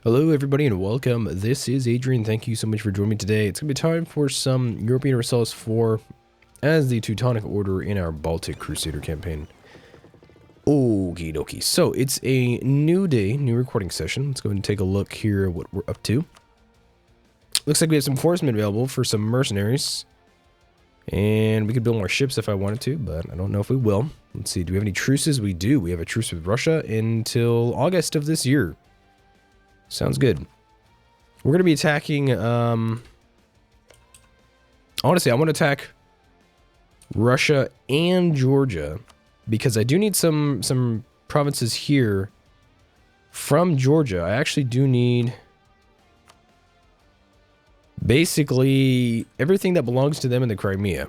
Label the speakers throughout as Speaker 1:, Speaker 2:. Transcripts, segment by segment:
Speaker 1: Hello everybody and welcome. This is Adrian. Thank you so much for joining me today. It's going to be time for some Europa Universalis IV as the Teutonic Order in our Baltic Crusader campaign. Okie dokie. So it's a new day, new recording session. Let's go ahead and take a look here at what we're up to. Looks like we have some forcemen available for some mercenaries. And we could build more ships if I wanted to, but I don't know if we will. Let's see, do we have any truces? We do. We have a truce with Russia until August of this year. Sounds good. We're going to be attacking, honestly, I want to attack Russia and Georgia because I do need some provinces here from Georgia. I actually do need basically everything that belongs to them in the Crimea.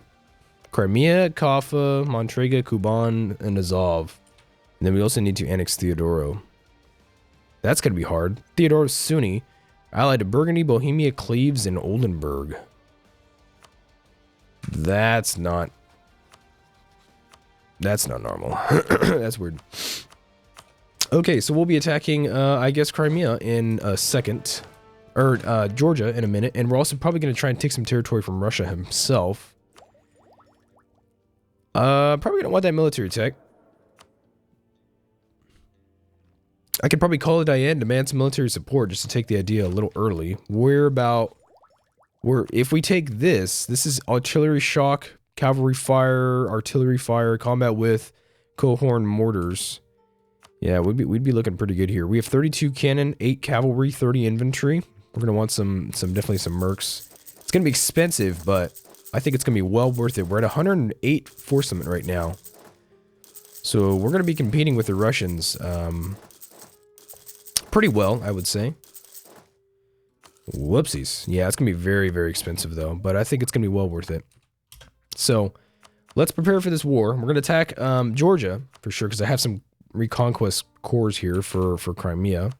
Speaker 1: Crimea, Kaffa, Montrega, Kuban, and Azov. And then we also need to annex Theodoro. That's going to be hard. Theodore Sunni, allied to Burgundy, Bohemia, Cleves, and Oldenburg. That's not normal. That's weird. Okay, so we'll be attacking, I guess, Crimea in a second. Or, Georgia in a minute. And we're also probably going to try and take some territory from Russia himself. Probably don't want that military tech. I could probably call it Diane, demand some military support just to take the idea a little early. If we take this is artillery shock, cavalry fire, artillery fire, combat with cohorn mortars. Yeah, we'd be looking pretty good here. We have 32 cannon, 8 cavalry, 30 infantry. We're gonna want definitely some mercs. It's gonna be expensive, but I think it's gonna be well worth it. We're at 108 forcemen right now, so we're gonna be competing with the Russians. Pretty well, I would say. Whoopsies. Yeah, it's going to be very, very expensive, though. But I think it's going to be well worth it. So, let's prepare for this war. We're going to attack Georgia, for sure, because I have some reconquest cores here for Crimea.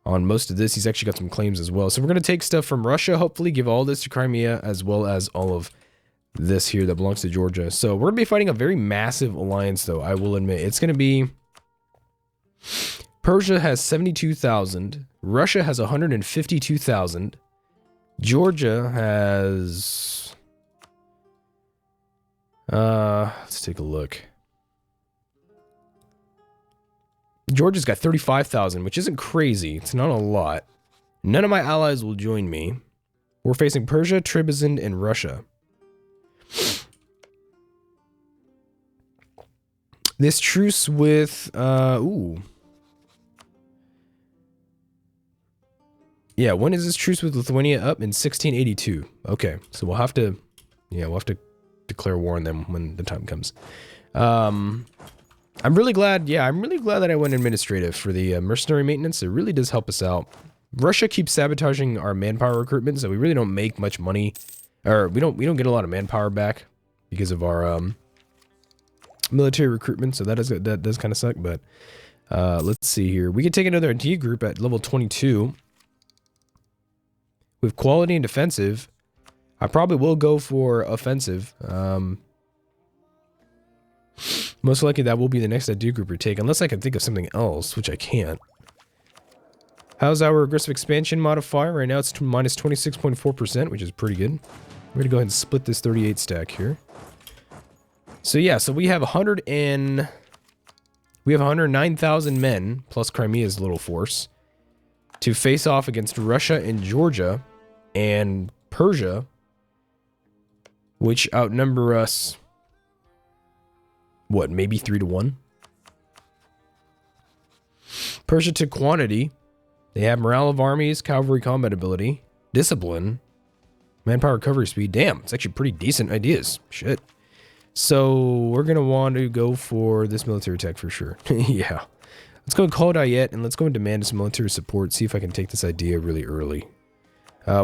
Speaker 1: On most of this, he's actually got some claims as well. So, we're going to take stuff from Russia, hopefully give all this to Crimea, as well as all of this here that belongs to Georgia. So, we're going to be fighting a very massive alliance, though, I will admit. It's going to be... Persia has 72,000. Russia has 152,000. Georgia has... let's take a look. Georgia's got 35,000, which isn't crazy. It's not a lot. None of my allies will join me. We're facing Persia, Trebizond, and Russia. This truce with... Yeah, when is this truce with Lithuania up? In 1682. Okay, so we'll have to declare war on them when the time comes. I'm really glad that I went administrative for the mercenary maintenance. It really does help us out. Russia keeps sabotaging our manpower recruitment, so we really don't make much money, or we don't get a lot of manpower back because of our military recruitment. So that does kind of suck. But let's see here. We could take another D group at level 22. With quality and defensive, I probably will go for offensive. Most likely that will be the next idea group we take, unless I can think of something else, which I can't. How's our aggressive expansion modifier? Right now it's minus 26.4%, which is pretty good. We're going to go ahead and split this 38 stack here. So yeah, so we have 109,000 men, plus Crimea's little force, to face off against Russia and Georgia and Persia, which outnumber us, what, maybe 3-1? Persia to quantity. They have morale of armies, cavalry combat ability, discipline, manpower recovery speed. Damn, it's actually pretty decent ideas. Shit. So we're going to want to go for this military tech for sure. Yeah. Let's go and call Diet, and let's go and demand some military support, see if I can take this idea really early.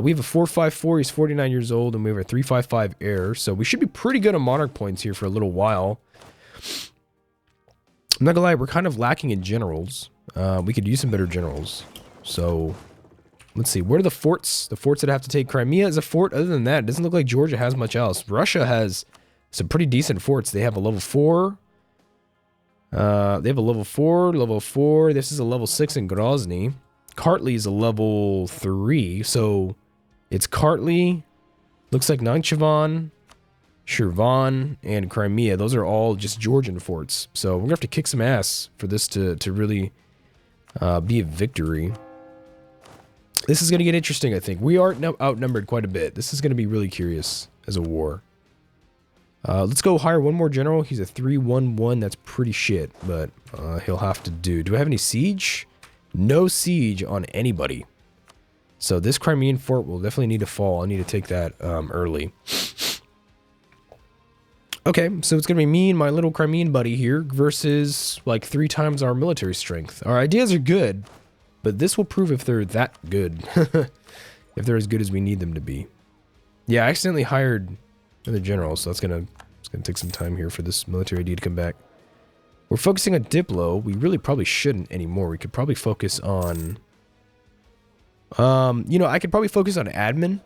Speaker 1: We have a 454, he's 49 years old, and we have a 355 heir, so we should be pretty good on monarch points here for a little while. I'm not gonna lie, we're kind of lacking in generals. We could use some better generals. So, let's see, where are the forts? The forts that have to take. Crimea is a fort. Other than that, it doesn't look like Georgia has much else. Russia has some pretty decent forts. They have a level 4. They have a level 4. This is a level 6 in Grozny. Kartli is a level 3, so it's Kartli, looks like Nakhchivan, Shirvan, and Crimea. Those are all just Georgian forts. So we're going to have to kick some ass for this to really be a victory. This is going to get interesting, I think. We are outnumbered quite a bit. This is going to be really curious as a war. Let's go hire one more general. He's a 3-1-1. That's pretty shit, but he'll have to do. Do I have any siege? No siege on anybody. So this Crimean fort will definitely need to fall. I need to take that early. Okay, so it's going to be me and my little Crimean buddy here versus like 3 times our military strength. Our ideas are good, but this will prove if they're that good. If they're as good as we need them to be. Yeah, I accidentally hired another general, so it's gonna take some time here for this military ID to come back. We're focusing on Diplo. We really probably shouldn't anymore. We could probably focus on... you know, I could probably focus on admin.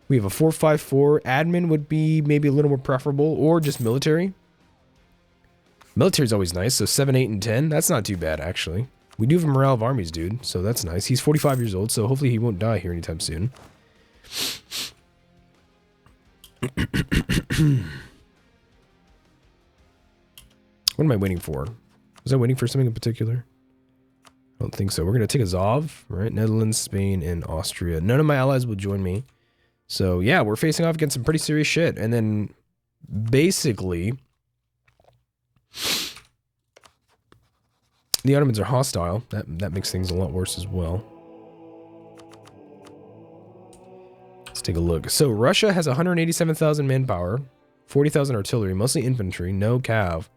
Speaker 1: We have a 4-5-4. Admin would be maybe a little more preferable, or just military. Military is always nice, so 7, 8, and 10. That's not too bad, actually. We do have a morale of armies, dude, so that's nice. He's 45 years old, so hopefully he won't die here anytime soon. What am I waiting for? Was I waiting for something in particular? I don't think so. We're going to take Azov, right? Netherlands, Spain, and Austria. None of my allies will join me. So, yeah, we're facing off against some pretty serious shit. And then, basically, the Ottomans are hostile. That makes things a lot worse as well. Let's take a look. So, Russia has 187,000 manpower, 40,000 artillery, mostly infantry, no cav.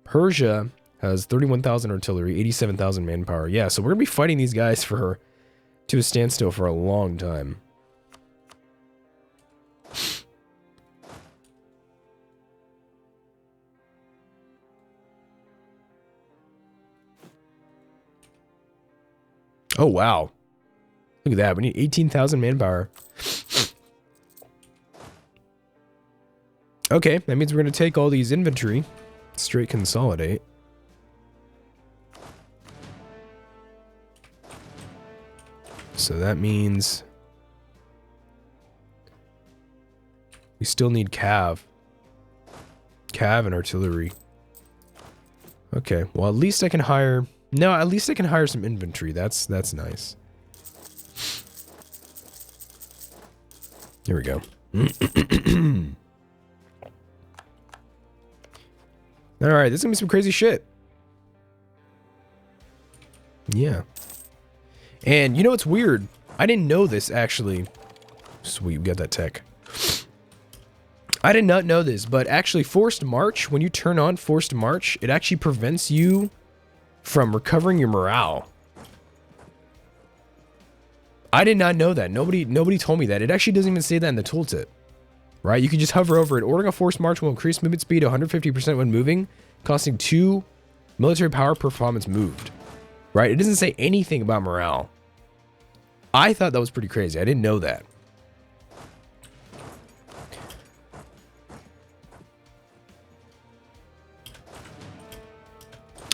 Speaker 1: Persia has 31,000 artillery, 87,000 manpower. Yeah, so we're going to be fighting these guys to a standstill for a long time. Oh, wow. Look at that. We need 18,000 manpower. Okay, that means we're going to take all these infantry. Straight consolidate. So that means we still need cav. Cav and artillery. Okay, well at least I can hire... No, at least I can hire some infantry. That's nice. Here we go. Alright, this is gonna be some crazy shit. Yeah. And you know what's weird? I didn't know this, actually. Sweet, we got that tech. I did not know this, but actually Forced March, when you turn on Forced March, it actually prevents you from recovering your morale. I did not know that. Nobody told me that. It actually doesn't even say that in the tooltip. Right? You can just hover over it. Ordering a Forced March will increase movement speed 150% when moving, costing 2 military power per province moved. Right? It doesn't say anything about morale. I thought that was pretty crazy. I didn't know that.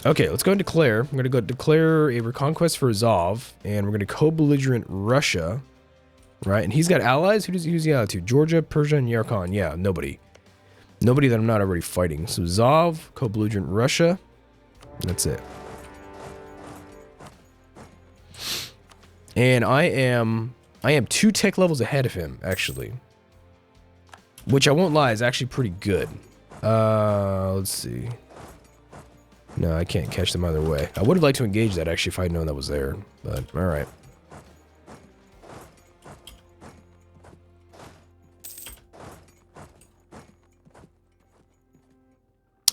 Speaker 1: Okay, let's go and declare. I'm going to go declare a reconquest for Azov, and we're going to co-belligerent Russia. Right? And he's got allies? Who's he allied to? Georgia, Persia, and Yarkhan. Yeah, nobody. Nobody that I'm not already fighting. So Azov, co-belligerent Russia. That's it. And I am 2 tech levels ahead of him, actually. Which I won't lie, is actually pretty good. Let's see. No, I can't catch them either way. I would have liked to engage that, actually, if I'd known that was there. But, alright.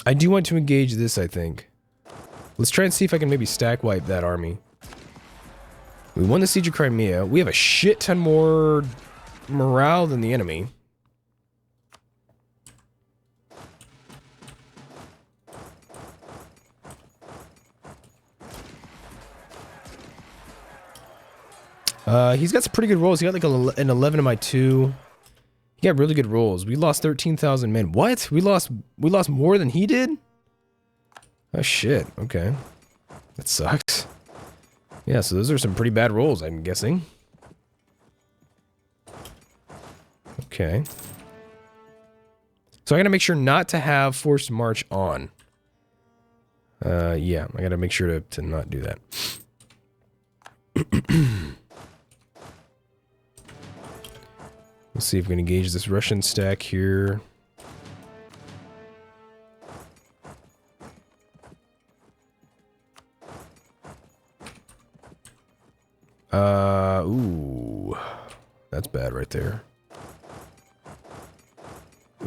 Speaker 1: I do want to engage this, I think. Let's try and see if I can maybe stack wipe that army. We won the Siege of Crimea. We have a shit ton more morale than the enemy. He's got some pretty good rolls. He got like an 11 in my 2. He got really good rolls. We lost 13,000 men. What? We lost more than he did? Oh shit. Okay. That sucks. Yeah, so those are some pretty bad rolls, I'm guessing. Okay. So I gotta make sure not to have forced march on. Yeah, I gotta make sure to not do that. Let's see if we can engage this Russian stack here. Ooh. That's bad right there.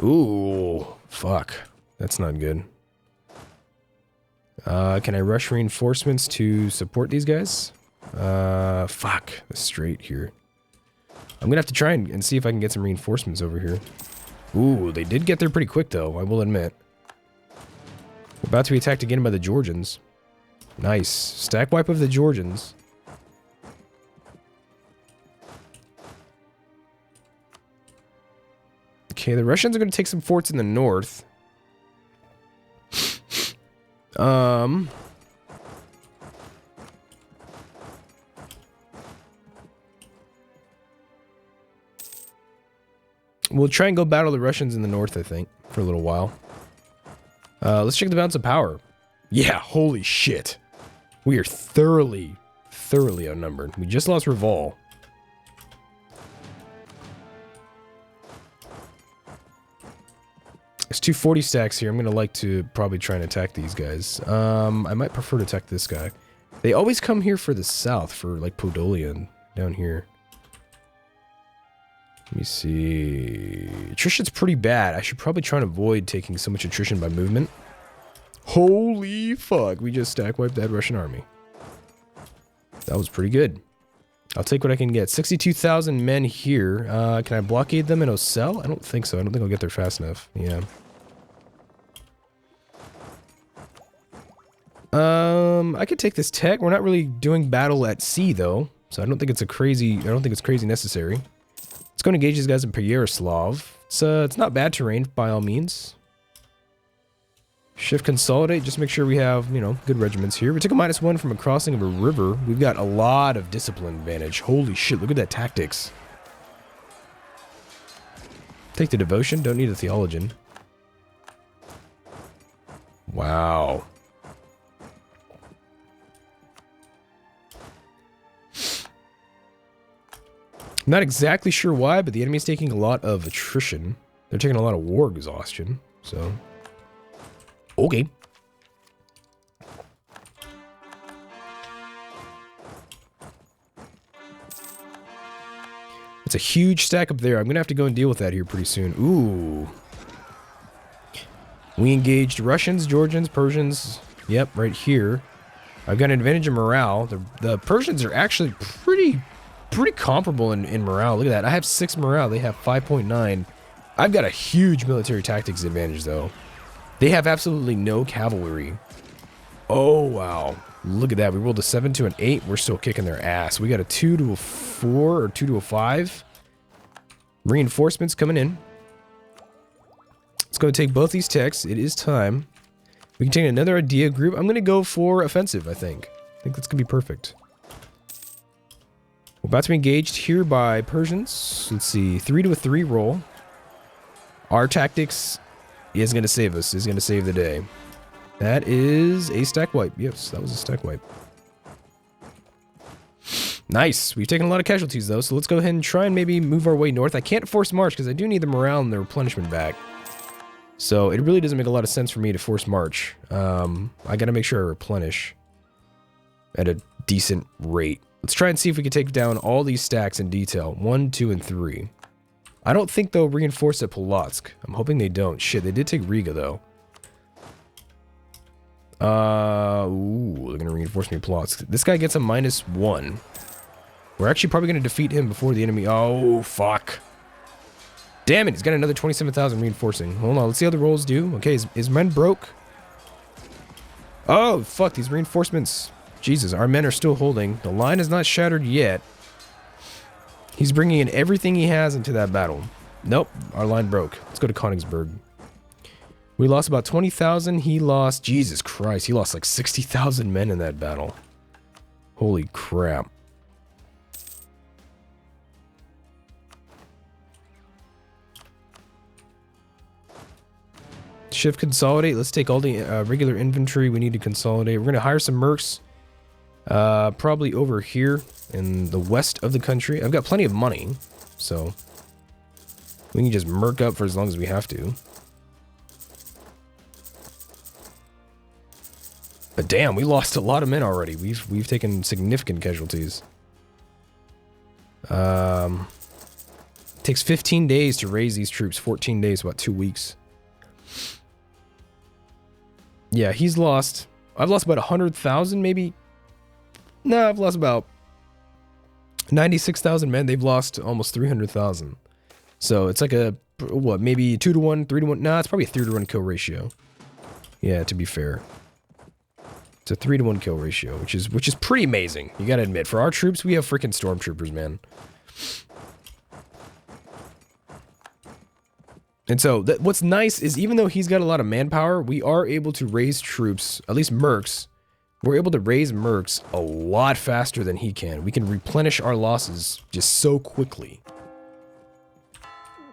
Speaker 1: Ooh, fuck. That's not good. Can I rush reinforcements to support these guys? Fuck. Straight here. I'm gonna have to try and see if I can get some reinforcements over here. Ooh, they did get there pretty quick though, I will admit. We're about to be attacked again by the Georgians. Nice. Stack wipe of the Georgians. Okay, the Russians are going to take some forts in the north. We'll try and go battle the Russians in the north, I think, for a little while. Let's check the balance of power. Yeah, holy shit. We are thoroughly outnumbered. We just lost Reval. There's 240 stacks here. I'm going to like to probably try and attack these guys. I might prefer to attack this guy. They always come here for the south, for like Podolian down here. Let me see. Attrition's pretty bad. I should probably try and avoid taking so much attrition by movement. Holy fuck. We just stack wiped that Russian army. That was pretty good. I'll take what I can get. 62,000 men here. Can I blockade them in Ocel? I don't think so. I don't think I'll get there fast enough. Yeah. I could take this tech. We're not really doing battle at sea though, so I don't think it's crazy necessary. Let's go and engage these guys in Pereyaslav. It's not bad terrain by all means. Shift consolidate, just make sure we have, you know, good regiments here. We took a -1 from a crossing of a river. We've got a lot of discipline advantage. Holy shit, look at that tactics. Take the devotion, don't need a theologian. Wow. I'm not exactly sure why, but the enemy's taking a lot of attrition. They're taking a lot of war exhaustion, so... Okay. It's a huge stack up there. I'm going to have to go and deal with that here pretty soon. Ooh. We engaged Russians, Georgians, Persians. Yep, right here. I've got an advantage in morale. The Persians are actually pretty comparable in morale. Look at that. I have 6 morale. They have 5.9. I've got a huge military tactics advantage, though. They have absolutely no cavalry. Oh, wow. Look at that. We rolled a 7 to an 8. We're still kicking their ass. We got a 2 to a 4 or 2 to a 5. Reinforcements coming in. Let's go take both these techs. It is time. We can take another idea group. I'm going to go for offensive, I think. I think that's going to be perfect. We're about to be engaged here by Persians. Let's see. 3 to a 3 roll. Our tactics is going to save us. Is going to save the day. That is a stack wipe. Yes, that was a stack wipe. Nice. We've taken a lot of casualties, though, so let's go ahead and try and maybe move our way north. I can't force march because I do need the morale and the replenishment back. So it really doesn't make a lot of sense for me to force march. I got to make sure I replenish at a decent rate. Let's try and see if we can take down all these stacks in detail. 1, 2, and 3. I don't think they'll reinforce at Polotsk. I'm hoping they don't. Shit, they did take Riga, though. Ooh, they're gonna reinforce me at Polotsk. This guy gets a -1. We're actually probably gonna defeat him before the enemy. Oh, fuck. Damn it, he's got another 27,000 reinforcing. Hold on, let's see how the rolls do. Okay, his men broke. Oh, fuck, these reinforcements. Jesus, our men are still holding. The line is not shattered yet. He's bringing in everything he has into that battle. Nope, our line broke. Let's go to Königsberg. We lost about 20,000. He lost, Jesus Christ, he lost like 60,000 men in that battle. Holy crap. Shift consolidate. Let's take all the regular infantry we need to consolidate. We're going to hire some mercs. Probably over here in the west of the country. I've got plenty of money, so we can just merc up for as long as we have to. But damn, we lost a lot of men already. We've taken significant casualties. Takes 15 days to raise these troops. 14 days, about 2 weeks. Yeah, he's lost. I've lost about 100,000, maybe. No, I've lost about 96,000 men. They've lost almost 300,000. So it's like a, what, maybe 2 to 1, 3 to 1. Nah, it's probably a 3 to 1 kill ratio. Yeah, to be fair. It's a 3 to 1 kill ratio, which is pretty amazing. You gotta admit, for our troops, we have freaking stormtroopers, man. And so, what's nice is even though he's got a lot of manpower, we are able to raise troops, at least mercs. We're able to raise mercs a lot faster than he can. We can replenish our losses just so quickly,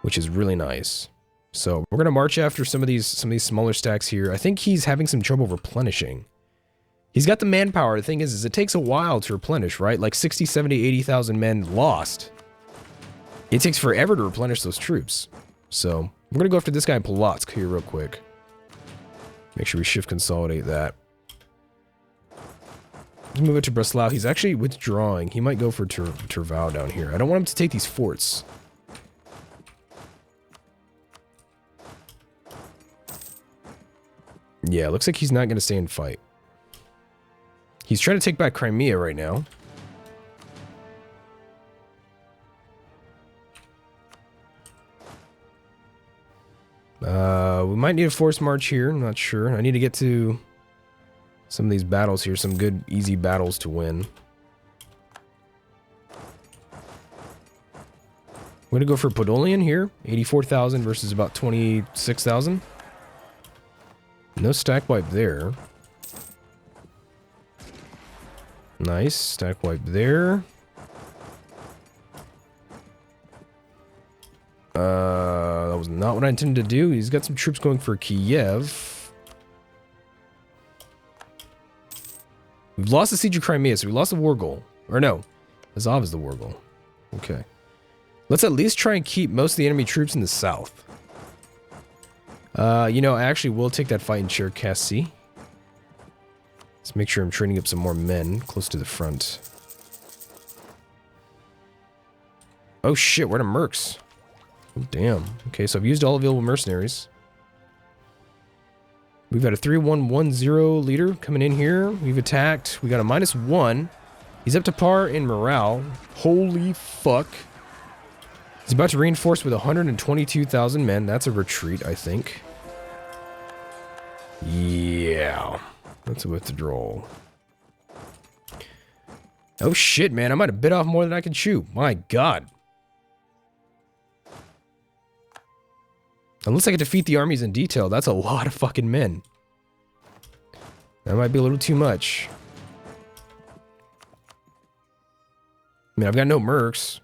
Speaker 1: which is really nice. So we're gonna march after some of these smaller stacks here. I think he's having some trouble replenishing. He's got the manpower. The thing is it takes a while to replenish, right? Like 60, 70, 80,000 men lost. It takes forever to replenish those troops. So we're gonna go after this guy in Polotsk here real quick. Make sure we shift consolidate that. Let's move it to Breslau. He's actually withdrawing. He might go for Turvau down here. I don't want him to take these forts. Yeah, looks like he's not gonna stay and fight. He's trying to take back Crimea right now. We might need a force march here. I'm not sure. I need to get to some of these battles here. Some good, easy battles to win. We're going to go for Podolian here. 84,000 versus about 26,000. No stack wipe there. Nice. Stack wipe there. That was not what I intended to do. He's got some troops going for Kiev. We've lost the siege of Crimea, so we lost the war goal. Or no, Azov is the war goal. Okay. Let's at least try and keep most of the enemy troops in the south. You know, I actually will take that fight in Cherkasy. Let's make sure I'm training up some more men close to the front. Oh shit, where are the mercs? Oh, damn. Okay, so I've used all available mercenaries. We've got a 3-1-1-0 leader coming in here. We've attacked. We got a -1. He's up to par in morale. Holy fuck. He's about to reinforce with 122,000 men. That's a retreat, I think. Yeah. That's a withdrawal. Oh shit, man. I might have bit off more than I can chew. My god. Unless I can defeat the armies in detail, that's a lot of fucking men. That might be a little too much. I mean, I've got no mercs.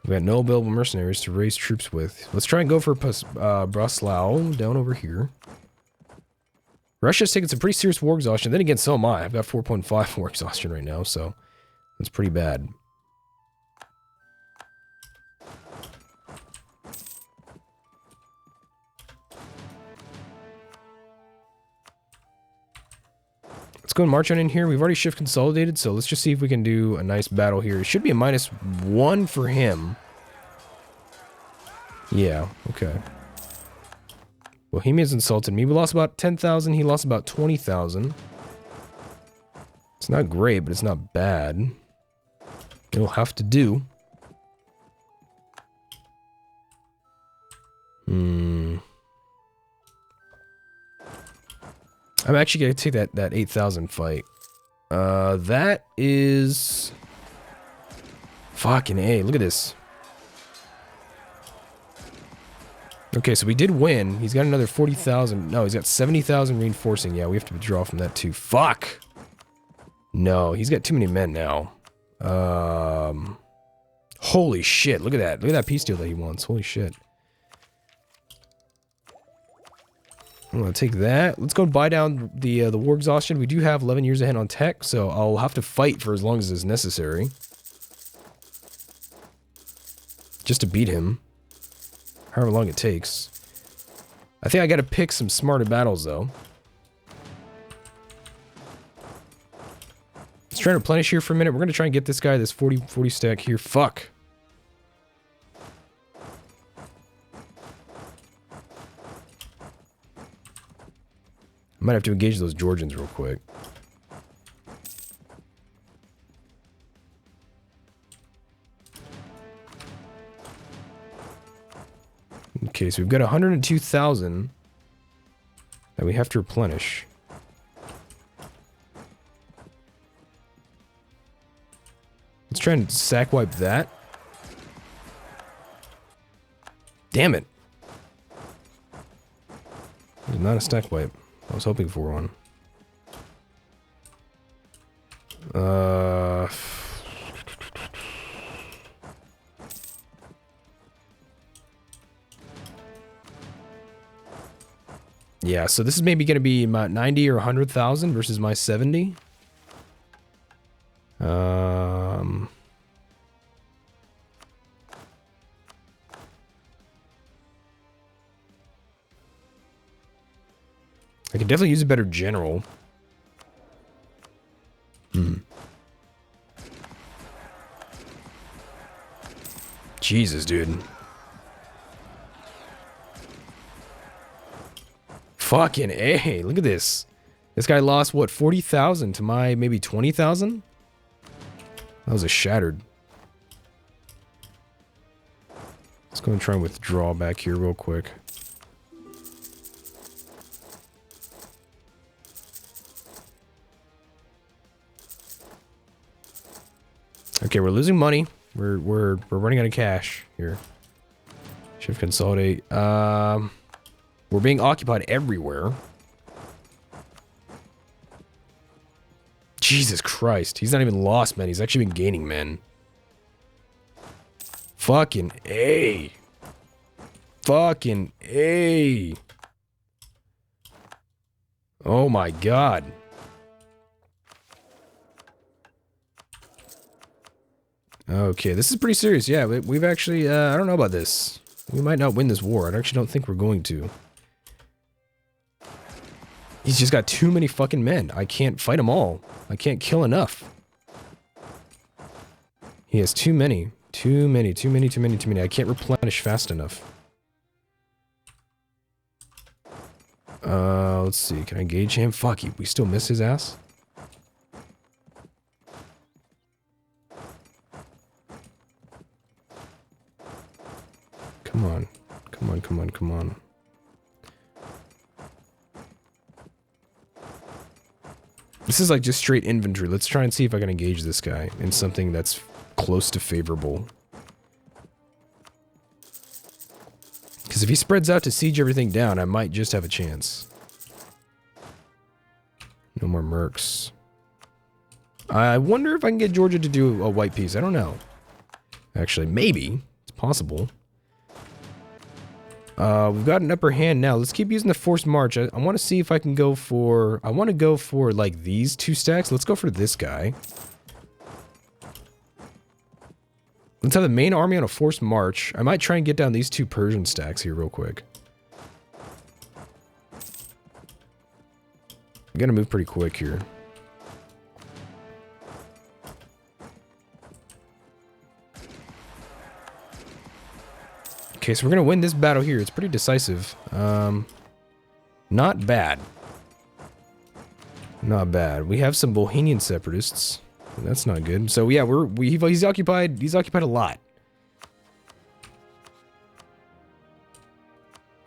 Speaker 1: I've got no available mercenaries to raise troops with. Let's try and go for Breslau down over here. Russia's taking some pretty serious war exhaustion. Then again, so am I. I've got 4.5 war exhaustion right now, so that's pretty bad. Let's go and march on in here. We've already shift consolidated, so let's just see if we can do a nice battle here. It should be a -1 for him. Yeah, okay. Bohemia's insulted me. We lost about 10,000. He lost about 20,000. It's not great, but it's not bad. It'll have to do. I'm actually going to take that 8,000 fight. That is... Fucking A. Look at this. Okay, so we did win. He's got another 40,000. No, he's got 70,000 reinforcing. Yeah, we have to withdraw from that too. Fuck! No, he's got too many men now. Holy shit, look at that. Look at that peace deal that he wants. Holy shit. I'm gonna take that. Let's go buy down the war exhaustion. We do have 11 years ahead on tech, so I'll have to fight for as long as is necessary. Just to beat him. However long it takes. I think I gotta pick some smarter battles, though. Let's try to replenish here for a minute. We're gonna try and get this guy this 40 stack here. Fuck. I might have to engage those Georgians real quick. Okay, so we've got 102,000 that we have to replenish. Let's try and sack wipe that. Damn it. It's not a stack wipe. I was hoping for one. Yeah, so this is maybe going to be my 90 or 100,000 versus my 70. I could definitely use a better general. Jesus, dude. Fucking A. Look at this. This guy lost, what, 40,000 to my maybe 20,000? That was a shattered. Let's go and try and withdraw back here real quick. Okay, we're losing money. We're running out of cash here. Shift consolidate. We're being occupied everywhere. Jesus Christ. He's not even lost men. He's actually been gaining men. Fucking A. Fucking A. Oh my god. Okay, this is pretty serious. Yeah, we've actually, I don't know about this. We might not win this war. I actually don't think we're going to. He's just got too many fucking men. I can't fight them all. I can't kill enough. He has too many. Too many. I can't replenish fast enough. Let's see. Can I engage him? Fuck, we still miss his ass? Come on. Come on. This is like just straight infantry. Let's try and see if I can engage this guy in something that's close to favorable. Because if he spreads out to siege everything down, I might just have a chance. No more mercs. I wonder if I can get Georgia to do a white peace. I don't know. Actually, maybe. It's possible. We've got an upper hand now. Let's keep using the forced march. I want to see if I can go for... I want to go for, like, these two stacks. Let's go for this guy. Let's have the main army on a forced march. I might try and get down these two Persian stacks here real quick. I gotta move pretty quick here. Okay, so we're gonna win this battle here. It's pretty decisive. Not bad. Not bad. We have some Bohemian separatists. That's not good. So yeah, he's occupied. He's occupied a lot.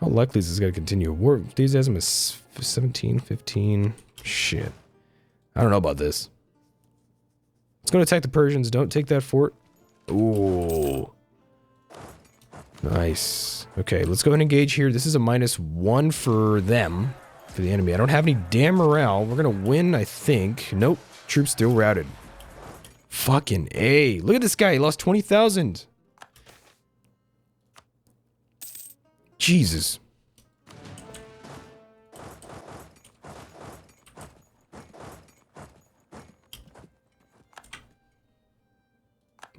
Speaker 1: How likely is this going to continue? War enthusiasm is 17, 15. Shit. I don't know about this. Let's go to attack the Persians. Don't take that fort. Ooh. Nice. Okay, let's go ahead and engage here. This is a -1 for them, for the enemy. I don't have any damn morale. We're going to win, I think. Nope. Troops still routed. Fucking A. Look at this guy. He lost 20,000. Jesus.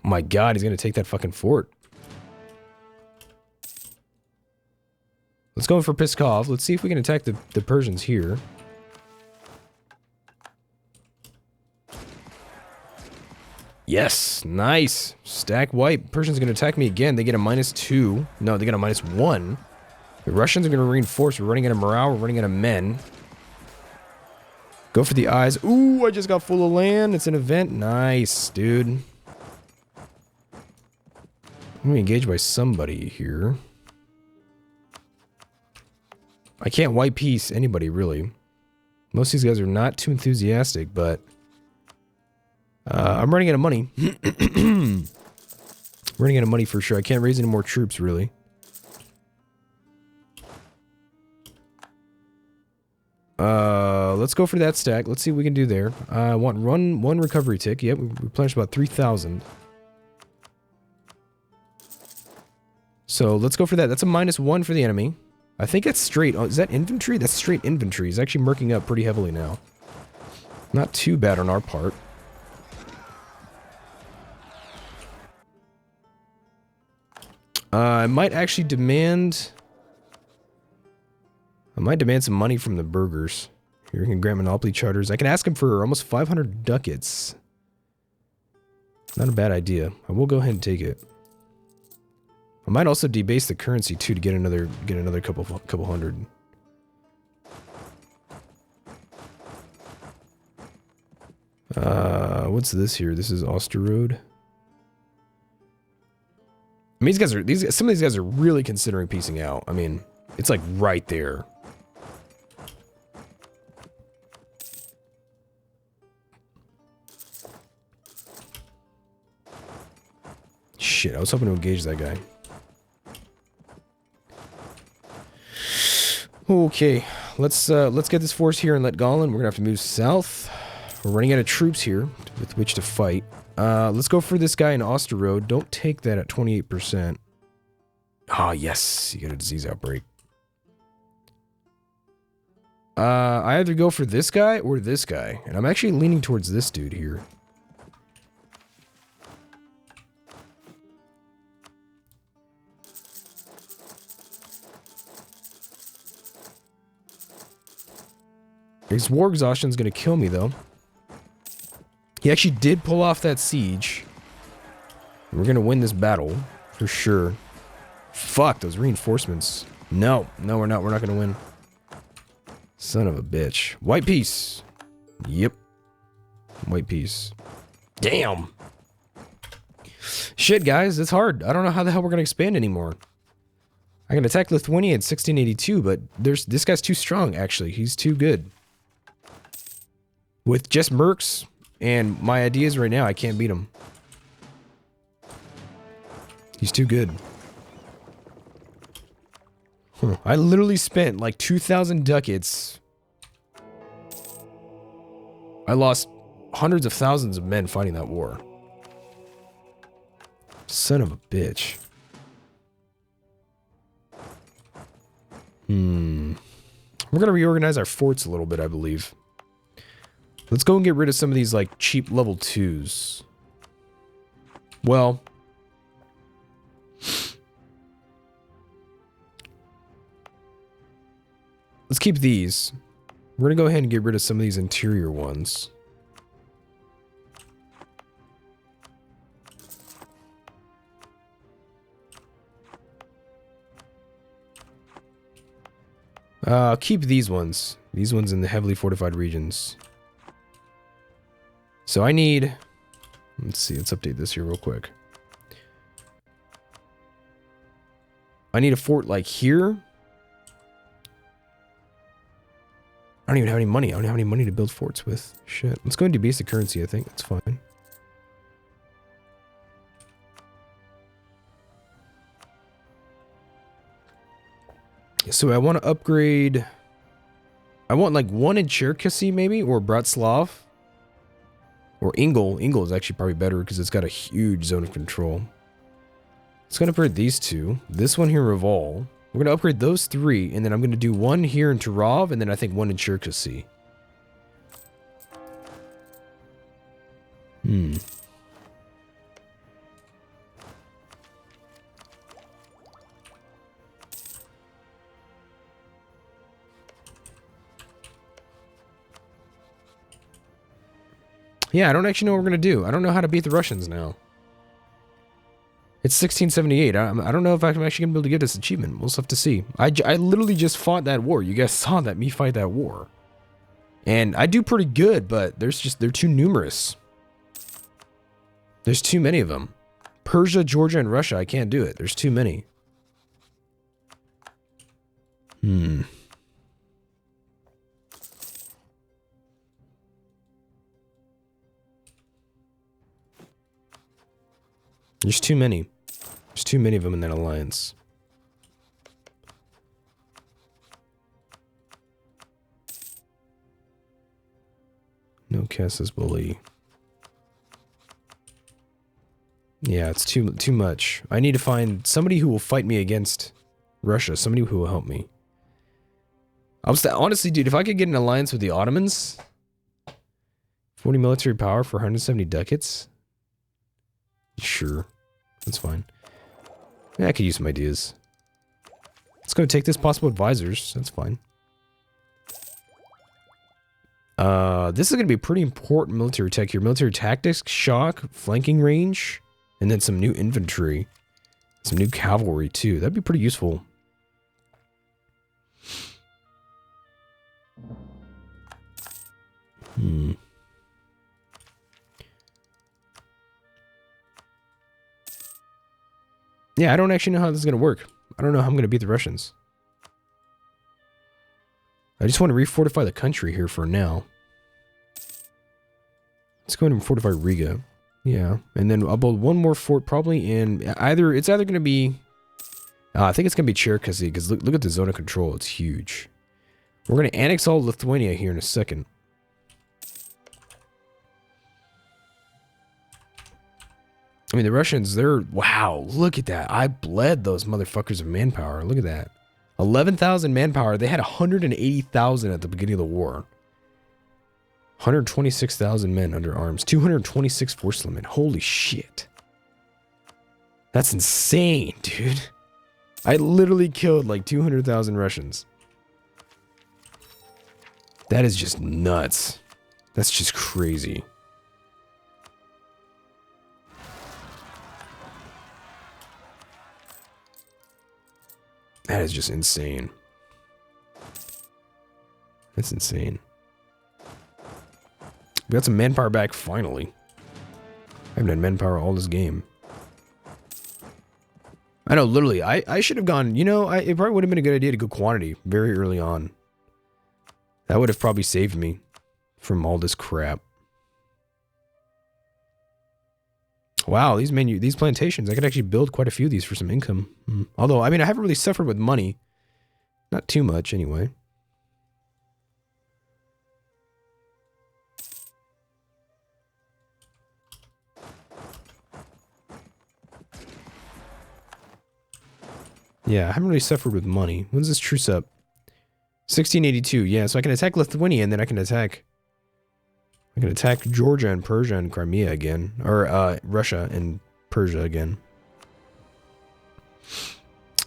Speaker 1: My God, he's going to take that fucking fort. Let's go for Pskov. Let's see if we can attack the Persians here. Yes, nice. Stack white. Persians are going to attack me again. They get a -2. No, they get a -1. The Russians are going to reinforce. We're running out of morale. We're running out of men. Go for the eyes. Ooh, I just got full of land. It's an event. Nice, dude. I'm going to be engaged by somebody here. I can't white peace anybody, really. Most of these guys are not too enthusiastic, but... I'm running out of money. Running out of money for sure. I can't raise any more troops, really. Let's go for that stack. Let's see what we can do there. I want one recovery tick. Yep, we replenished about 3,000. So let's go for that. That's a -1 for the enemy. I think that's straight. Oh, is that infantry? That's straight infantry. He's actually murking up pretty heavily now. Not too bad on our part. I might actually demand... I might demand some money from the burghers. Here, we can grant monopoly charters. I can ask him for almost 500 ducats. Not a bad idea. I will go ahead and take it. I might also debase the currency too to get another couple hundred. What's this here? This is Osterode. I mean, some of these guys are really considering piecing out. I mean, it's like right there. Shit, I was hoping to engage that guy. Okay, let's get this force here and let Golan. We're gonna have to move south. We're running out of troops here with which to fight. Let's go for this guy in Osterode. Don't take that at 28%. Ah, yes, you got a disease outbreak. I either go for this guy or this guy, and I'm actually leaning towards this dude here. His war exhaustion is going to kill me, though. He actually did pull off that siege. We're going to win this battle, for sure. Fuck, those reinforcements. No, we're not. We're not going to win. Son of a bitch. White peace. Yep. White peace. Damn. Shit, guys, it's hard. I don't know how the hell we're going to expand anymore. I can attack Lithuania in 1682, but this guy's too strong, actually. He's too good. With just mercs and my ideas right now, I can't beat him. He's too good. Huh. I literally spent like 2,000 ducats. I lost hundreds of thousands of men fighting that war. Son of a bitch. We're gonna reorganize our forts a little bit, I believe. Let's go and get rid of some of these, like, cheap level 2s. Well... let's keep these. We're gonna go ahead and get rid of some of these interior ones. Keep these ones. These ones in the heavily fortified regions. So I need... let's see, let's update this here real quick. I need a fort like here. I don't even have any money. I don't have any money to build forts with. Shit. Let's go and do basic currency, I think. That's fine. So I want to upgrade... I want like one in Cherkasy maybe, or Bratslav. Or Ingol. Ingol is actually probably better because it's got a huge zone of control. It's going to upgrade these two. This one here, Reval. We're going to upgrade those three, and then I'm going to do one here in Tarov, and then I think one in Cherkasy. Yeah, I don't actually know what we're going to do. I don't know how to beat the Russians now. It's 1678. I don't know if I'm actually going to be able to get this achievement. We'll have to see. I literally just fought that war. You guys saw that, me fight that war. And I do pretty good, but they're too numerous. There's too many of them. Persia, Georgia, and Russia, I can't do it. There's too many. There's too many. There's too many of them in that alliance. No Casus Bully. Yeah, it's too much. I need to find somebody who will fight me against Russia. Somebody who will help me. Honestly, dude, if I could get an alliance with the Ottomans, 40 military power for 170 ducats. Sure, that's fine. Yeah, I could use some ideas. Let's go take this possible advisors. That's fine. This is going to be a pretty important military tech here. Military tactics, shock, flanking range, and then some new infantry. Some new cavalry, too. That'd be pretty useful. Yeah, I don't actually know how this is going to work. I don't know how I'm going to beat the Russians. I just want to refortify the country here for now. Let's go ahead and fortify Riga. Yeah, and then I'll build one more fort probably in it's either going to be, I think it's going to be Cherkasy, because look at the zone of control. It's huge. We're going to annex all Lithuania here in a second. I mean, the Russians, wow, look at that. I bled those motherfuckers of manpower. Look at that. 11,000 manpower. They had 180,000 at the beginning of the war. 126,000 men under arms. 226 force limit. Holy shit. That's insane, dude. I literally killed like 200,000 Russians. That is just nuts. That's just crazy. That is just insane. That's insane. We got some manpower back, finally. I haven't had manpower all this game. I know, literally, I should have gone, you know, it probably would have been a good idea to go quantity very early on. That would have probably saved me from all this crap. Wow, these plantations, I could actually build quite a few of these for some income. Although, I mean, I haven't really suffered with money. Not too much, anyway. Yeah, I haven't really suffered with money. When's this truce up? 1682, yeah, so I can attack Lithuania and then I can attack Georgia and Persia and Crimea again. Or, Russia and Persia again.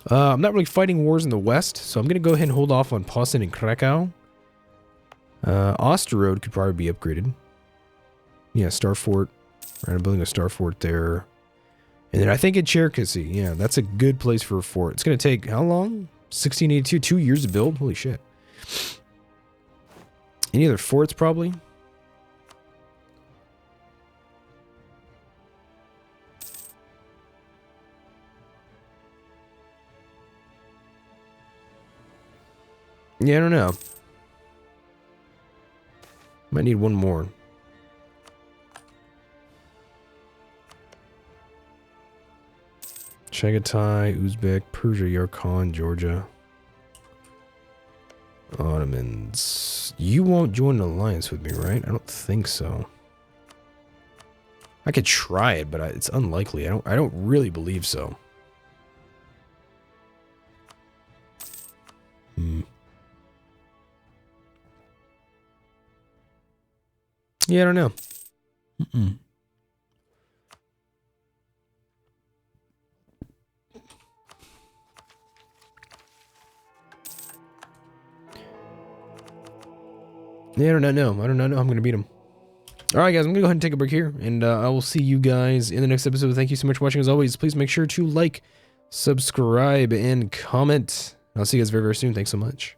Speaker 1: I'm not really fighting wars in the west, so I'm going to go ahead and hold off on Posen and Krakow. Osterode could probably be upgraded. Yeah, Star Fort. Right, I'm building a Star Fort there. And then I think in Cherkasy, yeah, that's a good place for a fort. It's going to take, how long? 1682, 2 years to build? Holy shit. Any other forts, probably? Yeah, I don't know. Might need one more. Chagatai, Uzbek, Persia, Yarkhan, Georgia. Ottomans. You won't join an alliance with me, right? I don't think so. I could try it, but it's unlikely. I don't really believe so. Yeah, I don't know. Yeah, I do not know. I do not know how I'm going to beat him. Alright guys, I'm going to go ahead and take a break here, and I will see you guys in the next episode. Thank you so much for watching. As always, please make sure to like, subscribe, and comment. I'll see you guys very, very soon. Thanks so much.